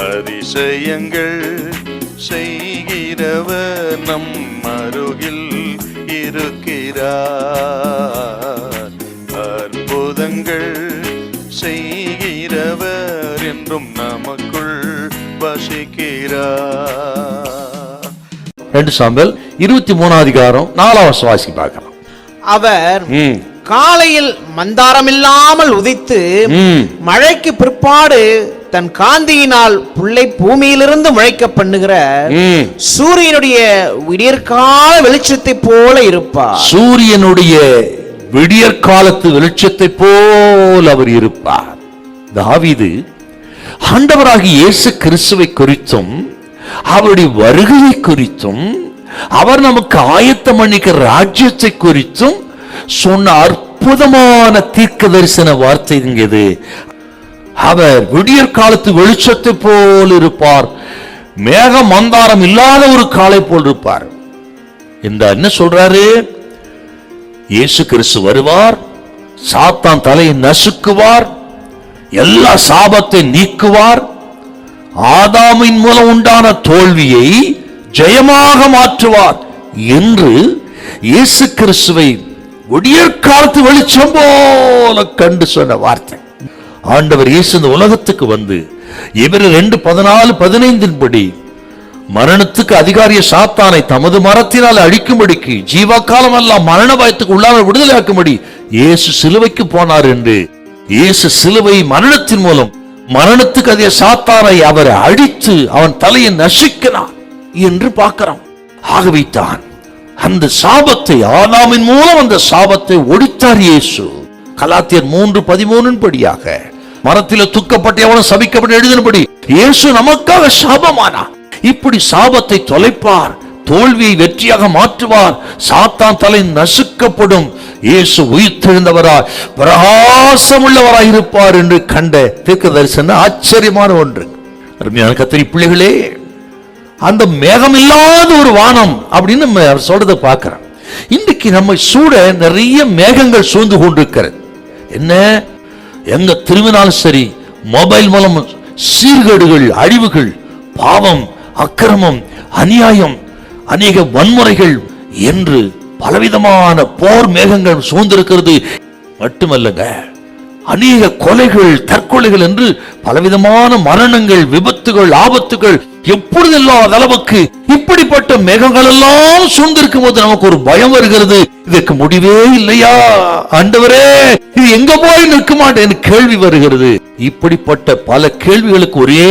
அதிசயங்கள் செய்கிறவர் நம் அருகில் இருக்கிறார். அற்புதங்கள் செய்கிறவர் என்றும் நமக்குள் வசிக்கிறார். 2 சாமுவேல் 23 அதிகாரம் 4 வாசி பார்க்கலாம். அவர் காலையில் மந்தாரமில்லாமல் உதித்து மழைக்கு பிற்பாடு தன் காந்தியினால் புல்லை பூமியிலிருந்து முளைக்க பண்ணுகிற சூரியனுடைய விடியற்கால வெளிச்சத்தை போல இருப்பார். சூரியனுடைய விடியற்காலத்து வெளிச்சத்தை போல அவர் இருப்பார். தாவீது ஆண்டவராகிய இயேசு கிறிஸ்துவை குறித்தும் அவருடைய வருகையை குறித்தும் அவர் நமக்கு ஆயத்தம் பண்ணிக்கிற ராஜ்யத்தை குறித்தும் சொன்ன அற்புதமான தீர்க்க தரிசன வார்த்தை இது. அவர் விடியற் காலத்து வெளிச்சத்தை போல் இருப்பார், மேக மந்தாரம் இல்லாத ஒரு காலை போல் இருப்பார். என்ன சொல்றாரு? இயேசு கிறிஸ்து வருவார், சாத்தான் தலையை நசுக்குவார், எல்லா சாபத்தை நீக்குவார், ஆதாமின் மூலம் உண்டான தோல்வியை ஜெயமாக மாற்றுவார் என்று இயேசு கிறிஸ்துவை விடியற் காலத்து வெளிச்சம் போல கண்டு சொன்ன வார்த்தை. ஆண்டவர் இயேசு இந்த உலகத்துக்கு வந்து எபிரேயர் 2:14-15 படி மரணத்துக்கு அதிகாரிய சாத்தானை தமது மரத்தினால் அழிக்கும்படிக்கு ஜீவகாலம் எல்லாம் மரண பயத்துக்கு உள்ளான விடுதலையாக்கும்படி இயேசு சிலுவைக்கு போனார் என்று, இயேசு சிலுவை மரணத்தின் மூலம் மரணத்துக்கு அதிக சாத்தானை அவர் அழித்து அவன் தலையை நசுக்கினார் என்று பார்க்கிறோம். ஆகவே தான் அந்த சாபத்தை, ஆதாமின் மூலம் அந்த சாபத்தை ஒழித்தார் இயேசு. கலாத்தியர் 3:13 படியாக மரத்திலே துக்கப்பட்ட எவனும் சபிக்கப்பட்டு எழுதினபடி இயேசு நமக்காக சாபமானார். இப்படி சாபத்தை தொலைப்பார், தோல்வியை வெற்றியாக மாற்றுவார், சாத்தான் தலை நசுக்கப்படும், இயேசு உயிர்த்தெழுந்தவராய் பிரகாசம் உள்ளவராய் இருப்பார் என்று கண்ட தீர்க்க தரிசனம் ஆச்சரியமான ஒன்று. அருமையான கர்த்தருடைய பிள்ளைகளே, அந்த மேகம் இல்லாத ஒரு வானம் அப்படின்னு நம்ம சொல்றதை பார்க்கிறோம். இன்றைக்கு நம்ம சூட நிறைய மேகங்கள் சூழ்ந்து கொண்டிருக்கிறது. என்ன, எங்க திரும்பினாலும் சரி, மொபைல் மூலம் சீர்கேடுகள், அழிவுகள், பாவம், அக்கிரமம், அநியாயம், அநேக வன்முறைகள் என்று பலவிதமான போர் மேகங்கள் சூழ்ந்திருக்கிறது. மட்டுமல்லங்க, அநேக கொலைகள், தற்கொலைகள் என்று பலவிதமான மரணங்கள், விபத்துகள், ஆபத்துகள் எப்பொழுதெல்லாம் அளவுக்கு இப்படிப்பட்ட மேகங்கள் எல்லாம் சூழ்ந்திருக்கும் போது நமக்கு ஒரு பயம் வருகிறது. இதற்கு முடிவே இல்லையா ஆண்டவரே, இது எங்க போய் நிற்க மாட்டேன் கேள்வி வருகிறது. இப்படிப்பட்ட பல கேள்விகளுக்கு ஒரே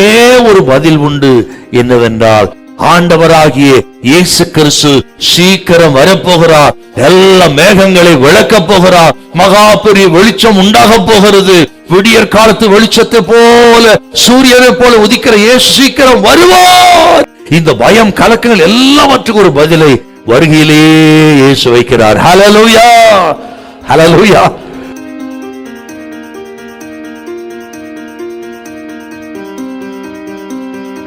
ஒரு பதில் உண்டு. என்னவென்றால், ஆண்டவராகிய இயேசு கிறிஸ்து சீக்கிரம் வரப்போகிறார், எல்லா மேகங்களை விளக்கப் போகிறார், மகா பெரிய வெளிச்சம் உண்டாக போகிறது. விடியற் காலத்து வெளிச்சத்தை போல, சூரியனை போல உதிக்கிற இயேசு சீக்கிரம் வருவார். இந்த பயம், கலக்கங்கள் எல்லாவற்றுக்கும் ஒரு பதிலை வருகையிலே இயேசு வைக்கிறார். ஹல்லேலூயா, ஹல்லேலூயா.